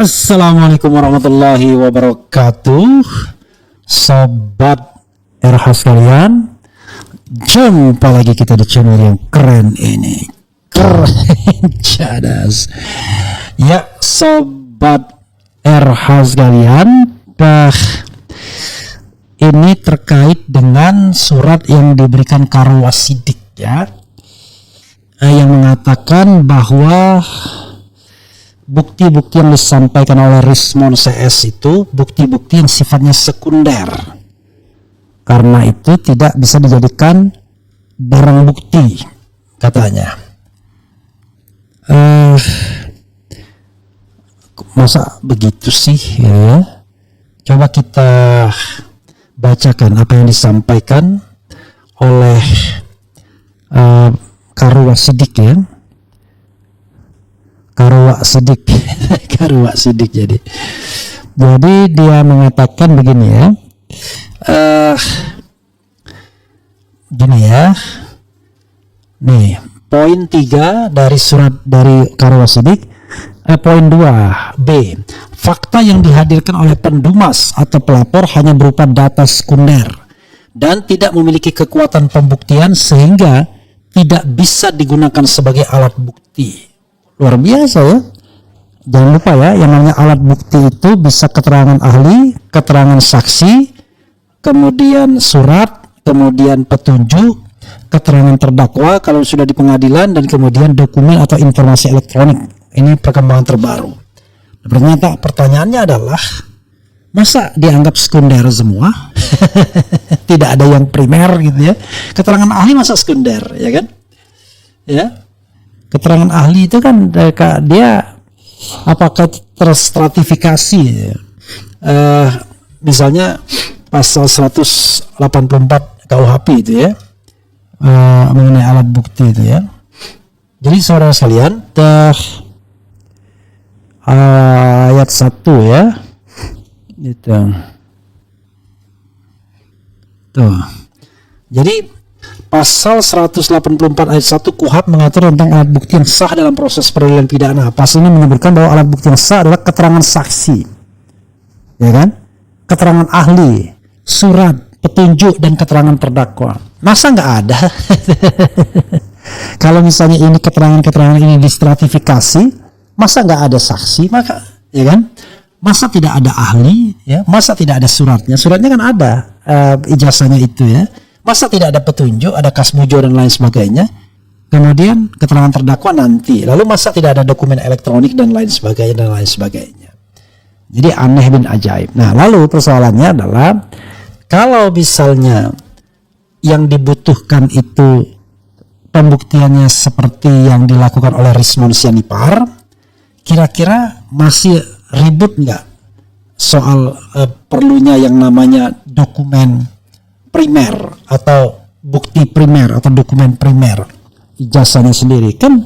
Assalamualaikum warahmatullahi wabarakatuh. Sobat RH sekalian, jumpa lagi kita di channel yang keren ini. Keren cadas. Ya, sobat RH sekalian, ini terkait dengan surat yang diberikan Karo Wasidik ya, yang mengatakan bahwa bukti-bukti yang disampaikan oleh Rismon CS itu bukti-bukti yang sifatnya sekunder, karena itu tidak bisa dijadikan barang bukti katanya. Masa begitu sih ya? Coba kita bacakan apa yang disampaikan oleh Karo Wasidik ya. Karo Wasidik jadi dia mengatakan begini ya, gini ya, nih poin 3 dari surat dari Karo Wasidik, poin 2 B, fakta yang dihadirkan oleh pendumas atau pelapor hanya berupa data sekunder dan tidak memiliki kekuatan pembuktian sehingga tidak bisa digunakan sebagai alat bukti. Luar biasa ya. Jangan lupa ya, yang namanya alat bukti itu bisa keterangan ahli, keterangan saksi, kemudian surat, kemudian petunjuk, keterangan terdakwa kalau sudah di pengadilan, dan kemudian dokumen atau informasi elektronik. Ini perkembangan terbaru. Ternyata pertanyaannya adalah, masa dianggap sekunder semua? Tidak ada yang primer gitu ya. Keterangan ahli masa sekunder, ya kan? Ya. Keterangan ahli itu kan dia apakah terstratifikasi ya? Misalnya pasal 184 KUHP itu ya, mengenai alat bukti itu ya. Jadi saudara sekalian, ayat 1 ya gitu. Tuh. Jadi pasal 184 ayat 1 KUHP mengatur tentang alat bukti yang sah dalam proses peradilan pidana. Pasal ini menyebutkan bahwa alat bukti yang sah adalah keterangan saksi, ya kan? Keterangan ahli, surat, petunjuk, dan keterangan terdakwa. Masa nggak ada? Kalau misalnya ini keterangan-keterangan ini distratifikasi, masa nggak ada saksi? Maka, ya kan? Masa tidak ada ahli? Ya, masa tidak ada suratnya? Suratnya kan ada, ijazahnya itu ya. Masa tidak ada petunjuk, ada kasmujo dan lain sebagainya. Kemudian keterangan terdakwa nanti. Lalu masa tidak ada dokumen elektronik dan lain sebagainya. Jadi aneh bin ajaib. Nah, lalu persoalannya adalah kalau misalnya yang dibutuhkan itu pembuktiannya seperti yang dilakukan oleh Rismon Sianipar, kira-kira masih ribut nggak soal perlunya yang namanya dokumen primer atau bukti primer atau dokumen primer ijazahnya sendiri kan?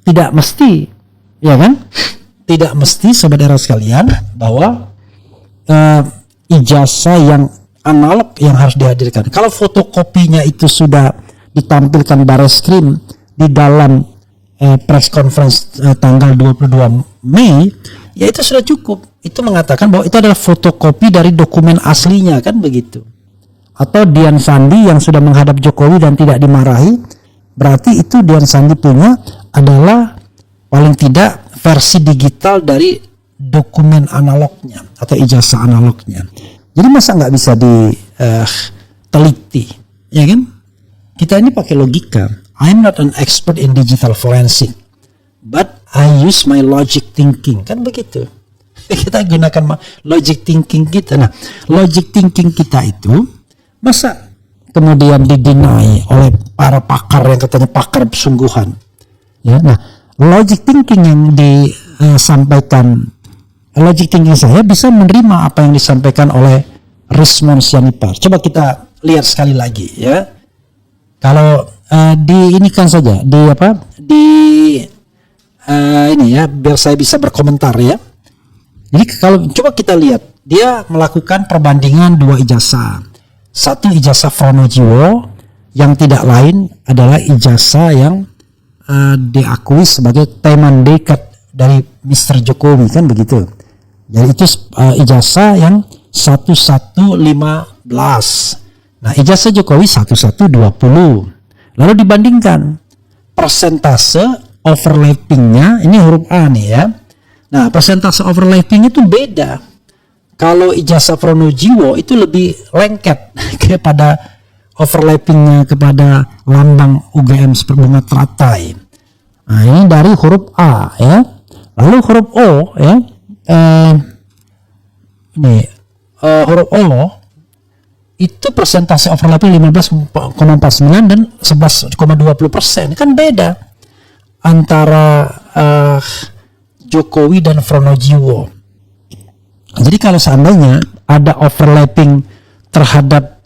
Tidak mesti, ya kan? Tidak mesti sobat era sekalian bahwa ijazah yang analog yang harus dihadirkan. Kalau fotokopinya itu sudah ditampilkan Bareskrim di dalam press conference tanggal 22 Mei, ya itu sudah cukup. Itu mengatakan bahwa itu adalah fotokopi dari dokumen aslinya, kan begitu. Atau Dian Sandi yang sudah menghadap Jokowi dan tidak dimarahi, berarti itu Dian Sandi punya adalah paling tidak versi digital dari dokumen analognya atau ijazah analognya. Jadi masa nggak bisa diteliti, ya kan? Kita ini pakai logika. I'm not an expert in digital forensic, but I use my logic thinking, kan begitu. Kita gunakan logic thinking kita. Nah, logic thinking kita itu masa kemudian didinai oleh para pakar yang katanya pakar sungguhan. Ya, nah, logic thinking yang disampaikan, logic thinking saya bisa menerima apa yang disampaikan oleh Rismon Sianipar. Coba kita lihat sekali lagi ya. Kalau ini kan saja ini ya, biar saya bisa berkomentar ya. Jadi kalau coba kita lihat, dia melakukan perbandingan dua ijazah. Satu ijazah Pronojiwo yang tidak lain adalah ijazah yang diakui sebagai Teman Dekat dari Mr. Jokowi kan begitu. Jadi itu ijazah yang 1115. Nah, ijazah Jokowi 1120. Lalu dibandingkan persentase overlappingnya, ini huruf A nih ya. Nah, persentase overlapping itu beda. Kalau ijazah Pronojiwo itu lebih lengket kepada overlappingnya kepada lambang UGM seperti bunga teratai. Nah, ini dari huruf A ya. Lalu huruf O ya. Huruf O itu persentase overlapping 15,49 dan 11,20%. Kan beda antara Jokowi dan Pronojiwo. Jadi kalau seandainya ada overlapping terhadap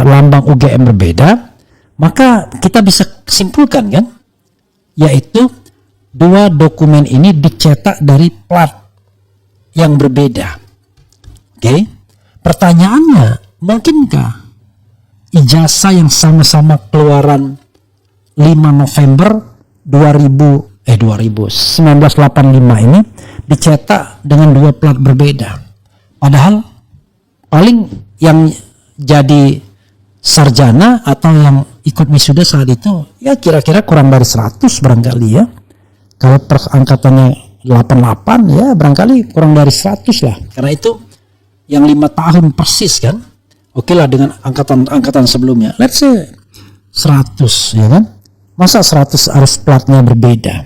lambang UGM berbeda, maka kita bisa simpulkan kan, yaitu dua dokumen ini dicetak dari plat yang berbeda. Oke. Pertanyaannya, mungkinkah ijazah yang sama-sama keluaran 5 November 1985 ini dicetak dengan dua plat berbeda? Padahal paling yang jadi sarjana atau yang ikut wisuda saat itu ya kira-kira kurang dari 100 barangkali ya. Kalau angkatannya 88 ya barangkali kurang dari 100 lah. Karena itu yang 5 tahun persis kan. Oke lah dengan angkatan sebelumnya. Let's say 100 ya kan. Masa 100 harus platnya berbeda.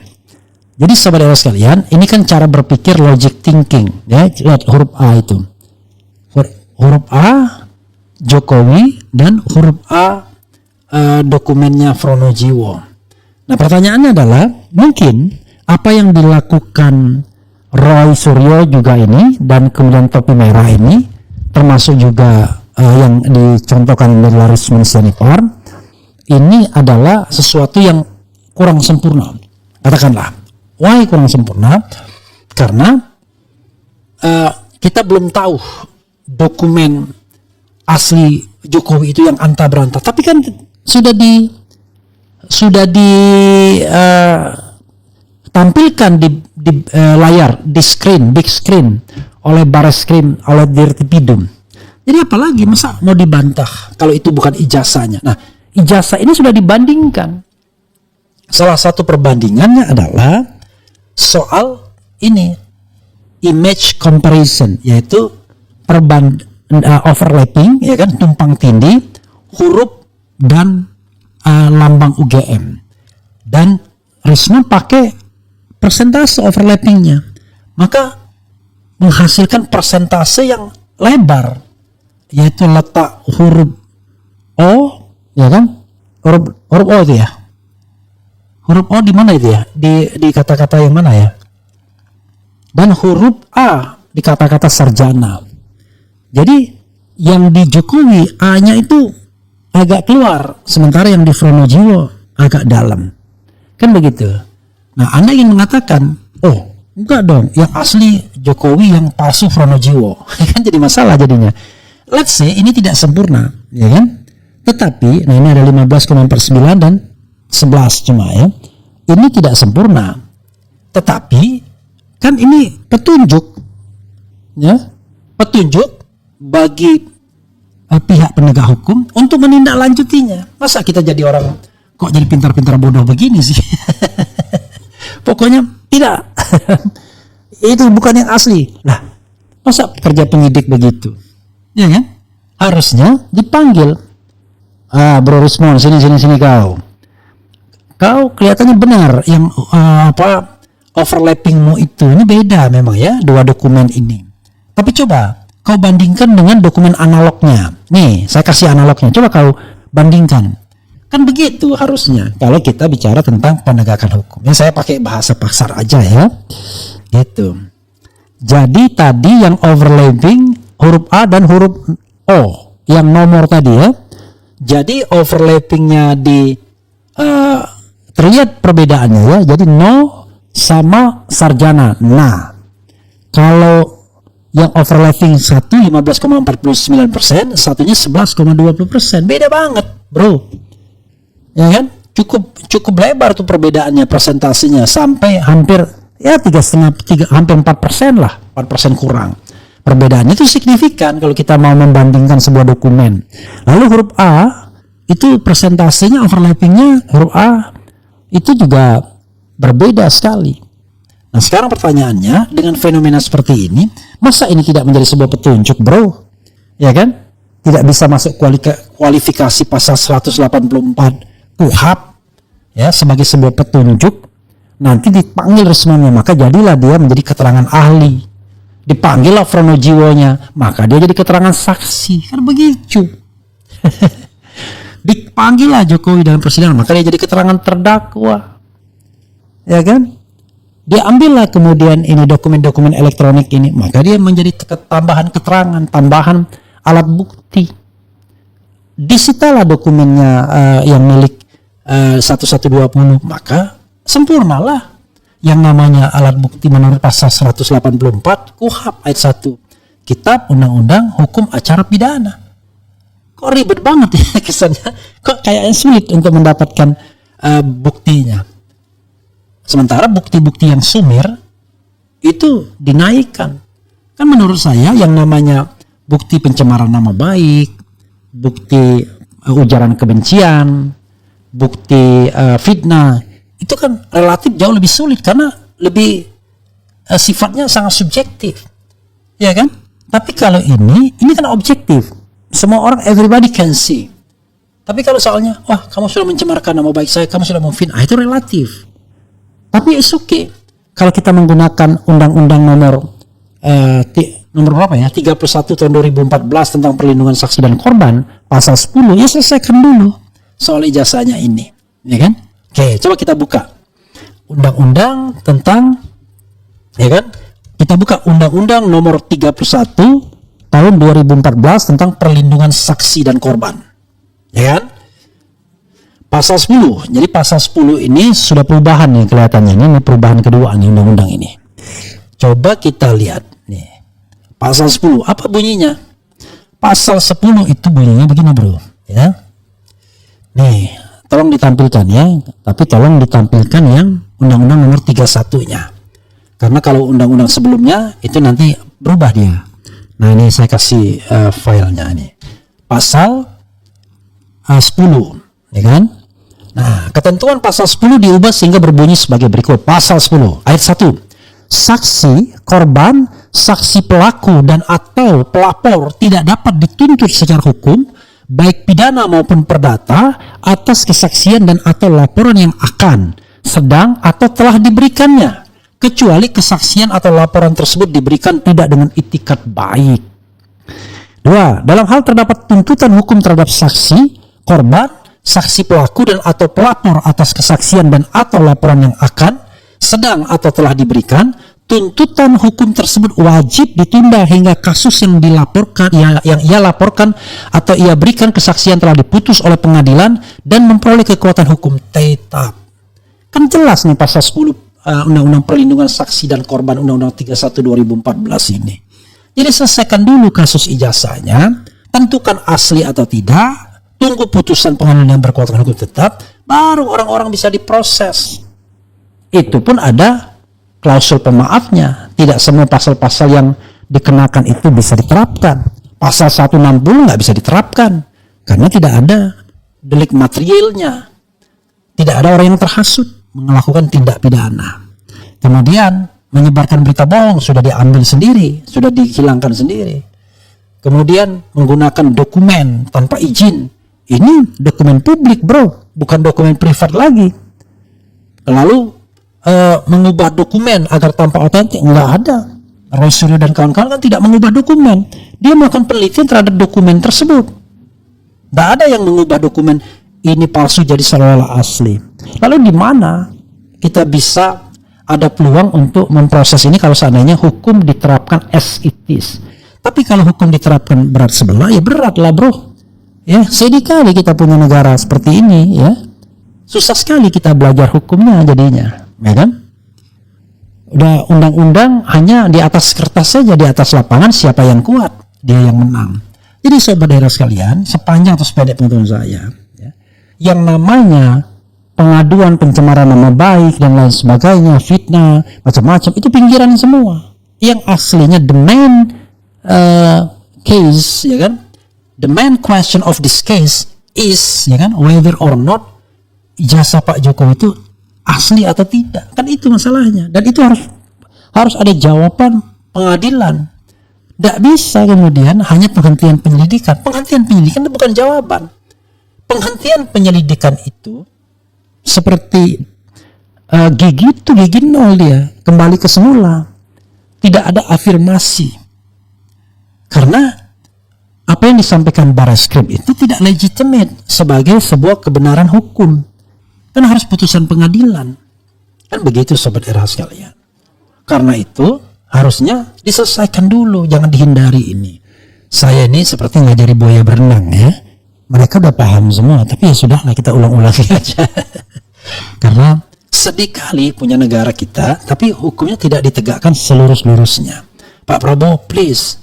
Jadi saudara sekalian, ini kan cara berpikir logic thinking ya. Lihat huruf A itu. Huruf A Jokowi dan huruf A dokumennya Pronojiwo. Nah, pertanyaannya adalah mungkin apa yang dilakukan Roy Suryo juga ini dan kemudian topi merah ini termasuk juga yang dicontohkan dari Larisman Sianipar ini adalah sesuatu yang kurang sempurna. Katakanlah, why kurang sempurna? Karena kita belum tahu dokumen asli Jokowi itu yang anta beranta, tapi kan sudah tampilkan di layar, di screen, big screen oleh Barreskrim, oleh Dirtipidum. Jadi apalagi masa mau dibantah kalau itu bukan ijazahnya. Nah, ijazah ini sudah dibandingkan. Salah satu perbandingannya adalah soal ini image comparison, yaitu overlapping ya kan, tumpang tindih huruf dan lambang UGM. Dan Risma pakai persentase overlappingnya, maka menghasilkan persentase yang lebar, yaitu letak huruf O ya kan, huruf O itu ya, huruf O di mana itu ya, di kata-kata yang mana ya, dan huruf A di kata-kata sarjana. Jadi yang di Jokowi A-nya itu agak keluar, sementara yang di Pronojiwo agak dalam. Kan begitu. Nah, Anda ingin mengatakan, oh enggak dong, yang asli Jokowi, yang palsu Pronojiwo. Kan jadi masalah jadinya. Let's say ini tidak sempurna, ya kan? Tetapi, nah ini ada 15,49 dan 11 cuma ya. Ini tidak sempurna. Tetapi, kan ini petunjuk, ya, petunjuk bagi pihak penegak hukum untuk menindaklanjutinya. Masa kita jadi orang kok jadi pintar-pintar bodoh begini sih? Pokoknya tidak. Itu bukan yang asli. Lah, masa kerja penyidik begitu? Ya kan? Harusnya dipanggil. Bro Rismon, sini kau. Kau kelihatannya benar yang overlappingmu itu. Ini beda memang ya, dua dokumen ini. Tapi coba kau bandingkan dengan dokumen analognya. Nih, saya kasih analognya. Coba kau bandingkan. Kan begitu harusnya kalau kita bicara tentang penegakan hukum. Ya, saya pakai bahasa pasar aja ya. Gitu. Jadi tadi yang overlapping huruf A dan huruf O yang nomor tadi ya. Jadi overlappingnya terlihat perbedaannya ya. Jadi no sama sarjana. Nah, kalau yang overlapping 15,49%, satunya 11,20%. Beda banget, bro. Ya kan? Cukup lebar tuh perbedaannya, persentasenya sampai hampir Ya 3,5, hampir 4% lah, 4% kurang. Perbedaannya itu signifikan kalau kita mau membandingkan sebuah dokumen. Lalu huruf A itu persentasenya, overlappingnya huruf A itu juga berbeda sekali. Nah sekarang pertanyaannya, dengan fenomena seperti ini, masa ini tidak menjadi sebuah petunjuk, bro? Ya kan? Tidak bisa masuk kualifikasi pasal 184 KUHP ya sebagai sebuah petunjuk. Nanti dipanggil resminya, maka jadilah dia menjadi keterangan ahli. Dipanggillah fronojiwonya, maka dia jadi keterangan saksi. Kan begitu. Dipanggillah Jokowi dalam persidangan, maka dia jadi keterangan terdakwa. Ya kan? Diambillah kemudian ini dokumen-dokumen elektronik ini, maka dia menjadi tambahan keterangan, tambahan alat bukti. Disitalah dokumennya yang milik 1120, maka sempurnalah yang namanya alat bukti menurut pasal 184 KUHP ayat 1 Kitab Undang-Undang Hukum Acara Pidana. Kok ribet banget ya kesannya, kok kayaknya sulit untuk mendapatkan buktinya. Sementara bukti-bukti yang sumir itu dinaikkan. Kan menurut saya yang namanya bukti pencemaran nama baik, bukti ujaran kebencian, bukti fitnah, itu kan relatif jauh lebih sulit karena lebih sifatnya sangat subjektif. Ya kan? Tapi kalau ini kan objektif. Semua orang, everybody can see. Tapi kalau soalnya, wah kamu sudah mencemarkan nama baik saya, kamu sudah memfitnah, itu relatif. Tapi it's okay. Kalau kita menggunakan undang-undang nomor berapa ya? 31 tahun 2014 tentang perlindungan saksi dan korban, pasal 10, ya selesaikan dulu soal ijazahnya ini. Ya kan? Oke, coba kita buka undang-undang tentang, ya kan? Kita buka undang-undang nomor 31 tahun 2014 tentang perlindungan saksi dan korban. Ya kan? Pasal 10. Jadi pasal 10 ini sudah perubahan nih kelihatannya. Ini perubahan kedua nih undang-undang ini. Coba kita lihat nih. Pasal 10 apa bunyinya? Pasal 10 itu bunyinya begini, bro, ya. Nih, tolong ditampilkan ya. Tapi tolong ditampilkan yang undang-undang nomor 31-nya. Karena kalau undang-undang sebelumnya itu nanti berubah dia. Nah, ini saya kasih filenya nih. Pasal 10. Ya kan? Nah, ketentuan pasal 10 diubah sehingga berbunyi sebagai berikut. Pasal 10 ayat 1. Saksi, korban, saksi pelaku dan atau pelapor tidak dapat dituntut secara hukum baik pidana maupun perdata atas kesaksian dan atau laporan yang akan, sedang atau telah diberikannya, kecuali kesaksian atau laporan tersebut diberikan tidak dengan itikat baik. 2. Dalam hal terdapat tuntutan hukum terhadap saksi, korban, saksi pelaku dan atau pelapor atas kesaksian dan atau laporan yang akan, sedang atau telah diberikan, tuntutan hukum tersebut wajib ditunda hingga kasus yang dilaporkan, yang ia laporkan atau ia berikan kesaksian telah diputus oleh pengadilan dan memperoleh kekuatan hukum tetap. Kan jelas nih pasal 10 Undang-Undang Perlindungan Saksi dan Korban Undang-Undang 31 2014 ini. Jadi selesaikan dulu kasus ijazahnya, tentukan asli atau tidak, tunggu putusan pengadilan yang berkekuatan hukum tetap, baru orang-orang bisa diproses. Itu pun ada klausul pemaafnya. Tidak semua pasal-pasal yang dikenakan itu bisa diterapkan. Pasal 160 nggak bisa diterapkan karena tidak ada delik materialnya. Tidak ada orang yang terhasut melakukan tindak pidana. Kemudian menyebarkan berita bohong sudah diambil sendiri, sudah dihilangkan sendiri. Kemudian menggunakan dokumen tanpa izin. Ini dokumen publik, bro, bukan dokumen privat lagi. Lalu mengubah dokumen agar tampak otentik, nggak ada. Roy Suryo dan kawan-kawan kan tidak mengubah dokumen. Dia melakukan penelitian terhadap dokumen tersebut. Nggak ada yang mengubah dokumen ini palsu jadi seolah-olah asli. Lalu di mana kita bisa ada peluang untuk memproses ini kalau seandainya hukum diterapkan as it is? Tapi kalau hukum diterapkan berat sebelah, ya berat lah, bro. Ya, sedih kali kita punya negara seperti ini, ya. Susah sekali kita belajar hukumnya jadinya, ya kan? Udah undang-undang hanya di atas kertas saja, di atas lapangan siapa yang kuat, dia yang menang. Jadi sobat daerah sekalian, sepanjang atau sependek pengetahuan saya, ya, yang namanya pengaduan pencemaran nama baik dan lain sebagainya, fitnah, macam-macam, itu pinggiran semua. Yang aslinya the main case, ya kan? The main question of this case is, ya kan, whether or not ijazah Pak Jokowi itu asli atau tidak. Kan itu masalahnya. Dan itu harus ada jawaban pengadilan. Tidak bisa kemudian hanya penghentian penyelidikan. Penghentian penyelidikan itu bukan jawaban. Penghentian penyelidikan itu seperti gigi nol, dia kembali ke semula. Tidak ada afirmasi. Karena apa yang disampaikan Barreskrim itu tidak legitimate sebagai sebuah kebenaran hukum. Kan harus putusan pengadilan. Kan begitu Sobat Era sekalian. Karena itu harusnya diselesaikan dulu, jangan dihindari ini. Saya ini seperti ngajari buaya berenang, ya. Mereka udah paham semua, tapi ya sudahlah, kita ulang-ulangi aja. Karena sedih kali punya negara kita, tapi hukumnya tidak ditegakkan seluruh-seluruhnya. Pak Prabowo, please,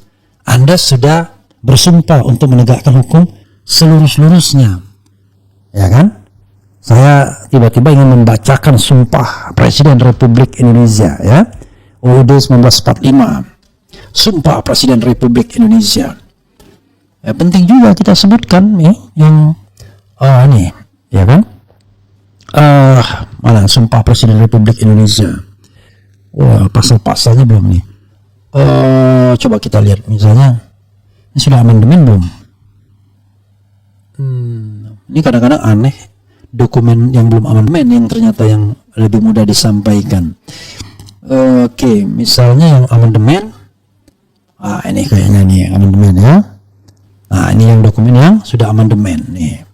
Anda sudah bersumpah untuk menegakkan hukum seluruh-seluruhnya, ya kan? Saya tiba-tiba ingin membacakan sumpah Presiden Republik Indonesia, ya, UUD 1945, Sumpah Presiden Republik Indonesia. Ya, penting juga kita sebutkan, ya, yang ini, ya kan? Mana Sumpah Presiden Republik Indonesia? Wah, pasal-pasalnya belum nih. Coba kita lihat, misalnya ini sudah amandemen belum? Ini kadang-kadang aneh, dokumen yang belum amandemen yang ternyata yang lebih mudah disampaikan. Oke, misalnya yang amandemen, ini kayaknya nih amandemen, ya. Nah, ini yang dokumen yang sudah amandemen nih.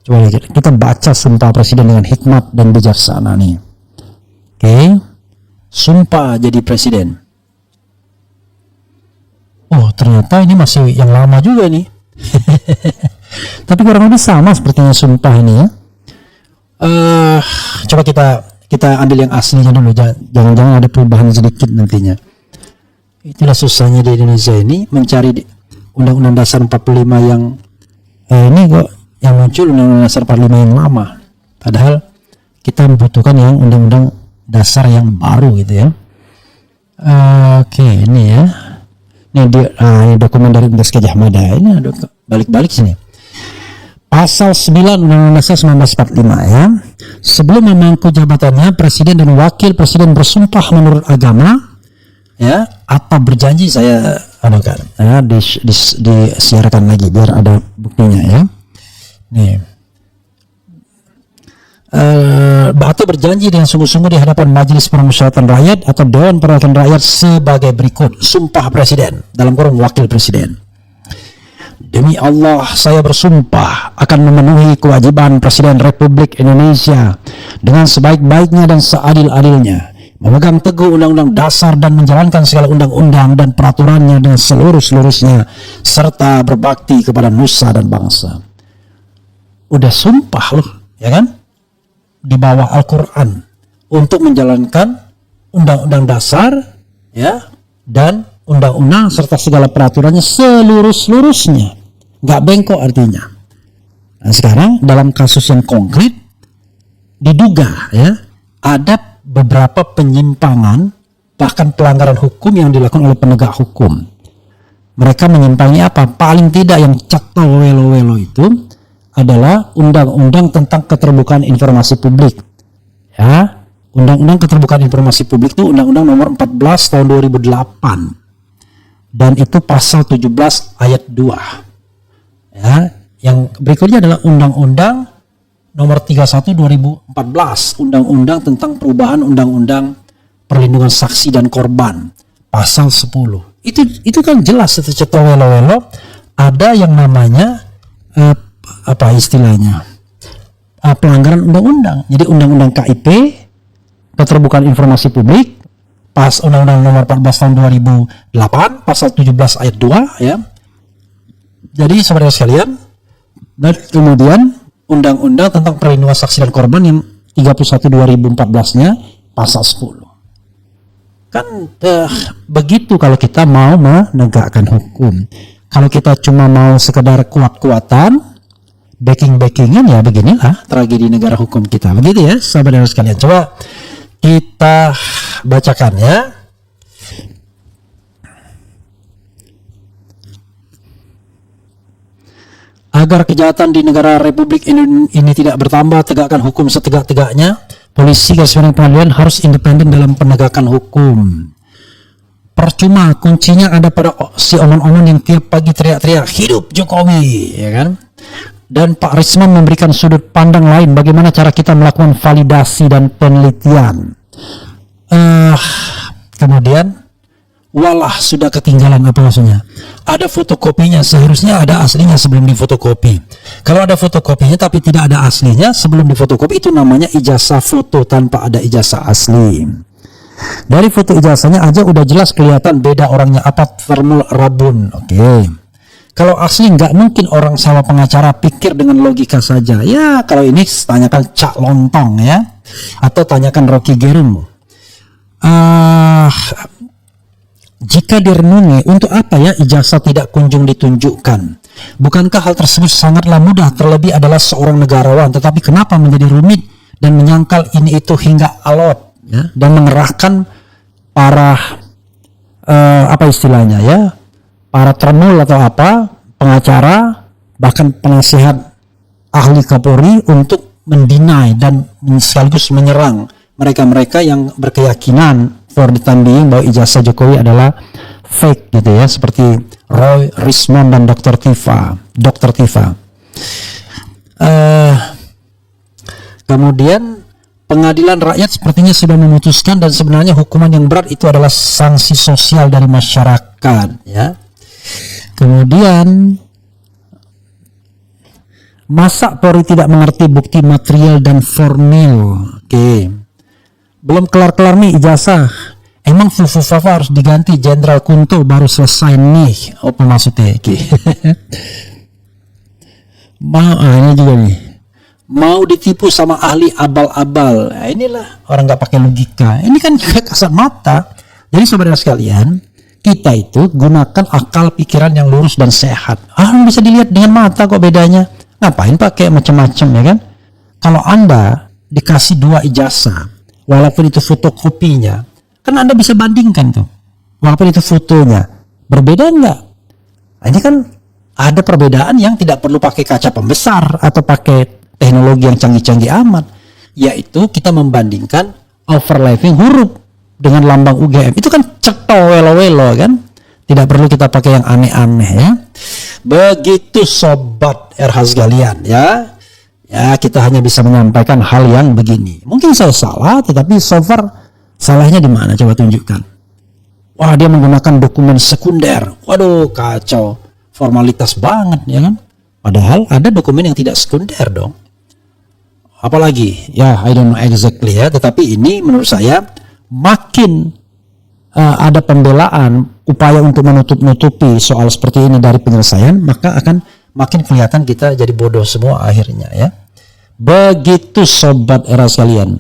Coba kita baca Sumpah Presiden dengan hikmat dan bijaksana nih. Oke, sumpah jadi presiden. Oh, ternyata ini masih yang lama juga nih. Tapi kurang lebih sama sepertinya sumpah ini, ya. Coba kita ambil yang aslinya dulu, jangan-jangan ada perubahan sedikit nantinya. Itulah susahnya di Indonesia ini mencari Undang-Undang Dasar 45 yang ini kok yang muncul Undang-Undang Dasar 45 yang lama. Padahal kita membutuhkan yang Undang-Undang Dasar yang baru gitu, ya. Oke, ini ya. Ini dokumen dari Indeks Gajah Mada. Ini ada balik-balik sini. Pasal 9 Undang-Undang Dasar 1945, ya. Sebelum memangku jabatannya, Presiden dan Wakil Presiden bersumpah menurut agama, ya, atau berjanji, saya anukan, ya, disiarkan lagi biar ada buktinya, ya. Nih, atau berjanji dengan sungguh-sungguh di hadapan Majelis Permusyawaratan Rakyat atau Dewan Perwakilan Rakyat sebagai berikut. Sumpah Presiden dalam kurung Wakil Presiden. Demi Allah, saya bersumpah akan memenuhi kewajiban Presiden Republik Indonesia dengan sebaik-baiknya dan seadil-adilnya, memegang teguh Undang-Undang Dasar dan menjalankan segala undang-undang dan peraturannya dengan seluruh-seluruhnya, serta berbakti kepada nusa dan bangsa. Udah sumpah loh, ya kan? Di bawah Al-Quran untuk menjalankan Undang-Undang Dasar, ya, dan undang-undang serta segala peraturannya seluruh-seluruhnya. Nggak bengkok artinya. Nah, sekarang dalam kasus yang konkret diduga, ya, ada beberapa penyimpangan bahkan pelanggaran hukum yang dilakukan oleh penegak hukum. Mereka menyimpangi apa? Paling tidak yang cakto welo-welo itu adalah undang-undang tentang keterbukaan informasi publik. Ya, undang-undang keterbukaan informasi publik itu undang-undang nomor 14 tahun 2008. Dan itu pasal 17 ayat 2. Ya, yang berikutnya adalah undang-undang nomor 31 2014, undang-undang tentang perubahan undang-undang perlindungan saksi dan korban, pasal 10. Itu kan jelas, itu ceto welo-welo ada yang namanya apa istilahnya? Pelanggaran undang-undang. Jadi undang-undang KIP, keterbukaan informasi publik, pas undang-undang nomor 14 tahun 2008, pasal 17 ayat 2, ya. Jadi saudara sekalian, dan kemudian undang-undang tentang perlindungan saksi dan korban yang 31 2014-nya pasal 10. Kan begitu kalau kita mau menegakkan hukum. Kalau kita cuma mau sekedar kuat-kuatan, backing-backingan, ya beginilah tragedi negara hukum kita. Begitu ya sahabat dan sekalian. Coba kita bacakan ya. Agar kejahatan di negara Republik ini tidak bertambah, tegakkan hukum setegak-tegaknya. Polisi garis miring pengadilan harus independen dalam penegakan hukum. Percuma, kuncinya ada pada si omon-omon yang tiap pagi teriak-teriak hidup Jokowi, ya kan? Dan Pak Risman memberikan sudut pandang lain bagaimana cara kita melakukan validasi dan penelitian. Kemudian walah sudah ketinggalan, apa maksudnya? Ada fotokopinya, seharusnya ada aslinya sebelum difotokopi. Kalau ada fotokopinya tapi tidak ada aslinya sebelum difotokopi, itu namanya ijazah foto tanpa ada ijazah asli. Dari foto ijazahnya aja udah jelas kelihatan beda orangnya, apa thermal rabun. Oke. Kalau asli nggak mungkin orang sama pengacara pikir dengan logika saja. Ya kalau ini tanyakan Cak Lontong ya, atau tanyakan Rocky Gerung. Jika direnungi, untuk apa ya ijazah tidak kunjung ditunjukkan? Bukankah hal tersebut sangatlah mudah, terlebih adalah seorang negarawan, tetapi kenapa menjadi rumit dan menyangkal ini itu hingga alot ya, dan mengerahkan para apa istilahnya ya, para ternul atau apa, pengacara, bahkan penasihat ahli Kapolri untuk mendinai dan sekaligus menyerang mereka-mereka yang berkeyakinan for the time being bahwa ijazah Jokowi adalah fake gitu ya, seperti Roy Risman dan Dr. Tifa. Kemudian pengadilan rakyat sepertinya sudah memutuskan, dan sebenarnya hukuman yang berat itu adalah sanksi sosial dari masyarakat ya. Kemudian masa Polri tidak mengerti bukti material dan formil. Oke. Belum kelar-kelar nih ijazah. Emang Fufu-Fafa harus diganti Jenderal Kunto baru selesai nih. Apa maksudnya? Ini juga nih. Mau ditipu sama ahli abal-abal. Nah, inilah orang nggak pakai logika. Ini kan juga kasat mata. Jadi saudara sekalian, kita itu gunakan akal pikiran yang lurus dan sehat. Bisa dilihat dengan mata kok bedanya. Ngapain pakai macam-macam ya kan? Kalau Anda dikasih 2 ijazah, walaupun itu fotokopinya, kan Anda bisa bandingkan tuh. Walaupun itu fotonya, berbeda enggak? Nah, ini kan ada perbedaan yang tidak perlu pakai kaca pembesar atau pakai teknologi yang canggih-canggih amat. Yaitu kita membandingkan overlapping huruf dengan lambang UGM. Itu kan ceto welo-welo kan? Tidak perlu kita pakai yang aneh-aneh ya. Begitu sobat RH sekalian ya. Ya, kita hanya bisa menyampaikan hal yang begini. Mungkin saya salah, tetapi so far salahnya di mana? Coba tunjukkan. Wah, dia menggunakan dokumen sekunder. Waduh, kacau. Formalitas banget, ya kan? Padahal ada dokumen yang tidak sekunder dong. Apalagi? Ya, I don't know exactly ya. Tetapi ini menurut saya makin ada pembelaan, upaya untuk menutup-nutupi soal seperti ini dari penyelesaian, maka akan makin kelihatan kita jadi bodoh semua akhirnya ya. Begitu sobat era sekalian.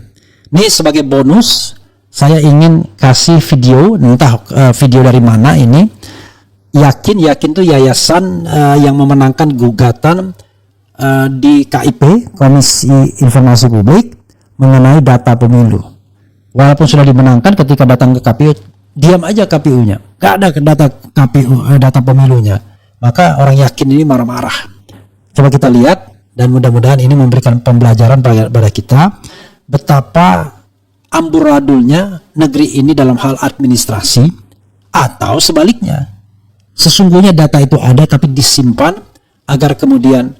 Ini sebagai bonus saya ingin kasih video, entah video dari mana ini. Yakin tuh yayasan yang memenangkan gugatan di KIP, Komisi Informasi Publik, mengenai data pemilu. Walaupun sudah dimenangkan, ketika datang ke KPU diam aja KPU-nya, gak ada data KPU, data pemilunya. Maka orang yakin ini marah-marah. Coba kita lihat, dan mudah-mudahan ini memberikan pembelajaran pada kita betapa amburadulnya negeri ini dalam hal administrasi, atau sebaliknya, sesungguhnya data itu ada tapi disimpan agar kemudian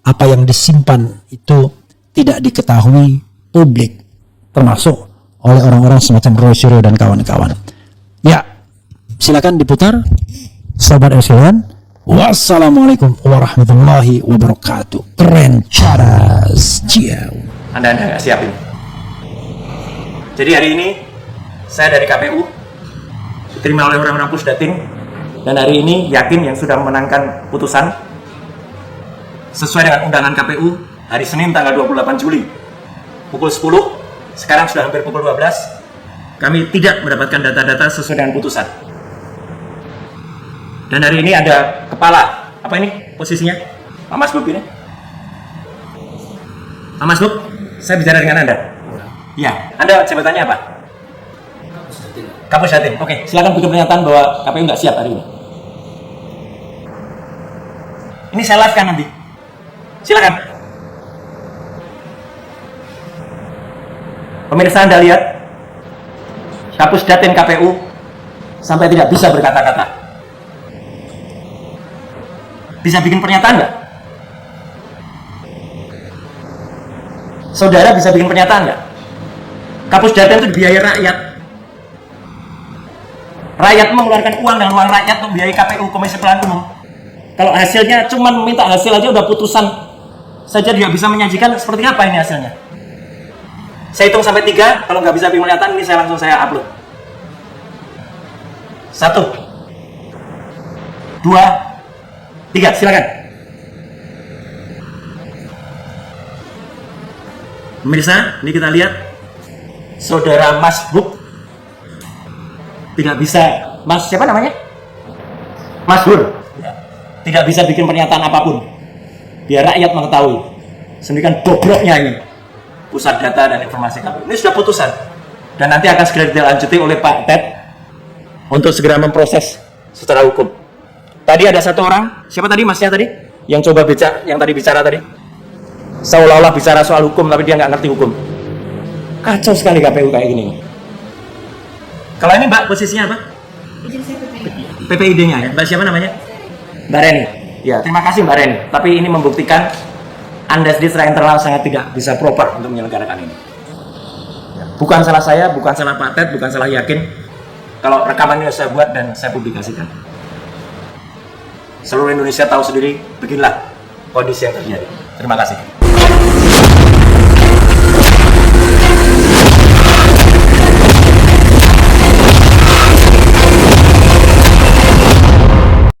apa yang disimpan itu tidak diketahui publik, termasuk oleh orang-orang semacam Roy Suryo dan kawan-kawan. Ya, silakan diputar sobat sekalian. Wassalamualaikum warahmatullahi wabarakatuh. Keren caras. Ciao. Anda nggak siapin. Jadi hari ini saya dari KPU diterima oleh orang-orang Pusdatin, dan hari ini yakin yang sudah memenangkan putusan sesuai dengan undangan KPU hari Senin tanggal 28 Juli pukul 10. Sekarang sudah hampir pukul 12. Kami tidak mendapatkan data-data sesuai dengan putusan. Dan hari ini ada kepala, apa ini posisinya? Pak Mas Bobi ini? Mas Buk, saya bicara dengan Anda. Iya. Anda jabatannya apa? Kapus Datin. Oke, silakan bikin pernyataan bahwa KPU nggak siap hari ini. Ini saya live kan nanti. Silakan. Pemirsa, Anda lihat Kapus Datin KPU sampai tidak bisa berkata-kata. Bisa bikin pernyataan nggak? Saudara bisa bikin pernyataan nggak? Kapus Datin itu biaya rakyat. Rakyat mengeluarkan uang dengan uang rakyat untuk biaya KPU, Komisi Pemilihan Umum. Kalau hasilnya cuma minta hasil aja udah putusan saja dia bisa menyajikan, seperti apa ini hasilnya? Saya hitung sampai 3, kalau nggak bisa bikin pernyataan ini saya langsung upload. 1, 2, 3, silakan. Pemirsa, ini kita lihat Saudara Mas Buk tidak bisa, Mas siapa namanya? Mas Bur tidak bisa bikin pernyataan apapun biar rakyat mengetahui sedemikian bobroknya ini pusat data dan informasi KPU. Ini sudah putusan dan nanti akan segera dilanjuti oleh Pak Ted untuk segera memproses secara hukum. Tadi ada satu orang, siapa tadi masnya tadi yang coba bicara, yang tadi bicara tadi seolah-olah bicara soal hukum tapi dia nggak ngerti hukum. Kacau sekali KPU kayak gini. Kalau ini Mbak posisinya apa? PPID-nya ya. Mbak siapa namanya? Mbak Reni. Ya, terima kasih Mbak Reni. Tapi ini membuktikan Anda sendiri secara internal sangat tidak bisa proper untuk menyelenggarakan ini. Bukan salah saya, bukan salah Pak Ted, bukan salah Yakin. Kalau rekaman ini saya buat dan saya publikasikan. Seluruh Indonesia tahu sendiri, beginilah kondisi yang terjadi. Terima kasih.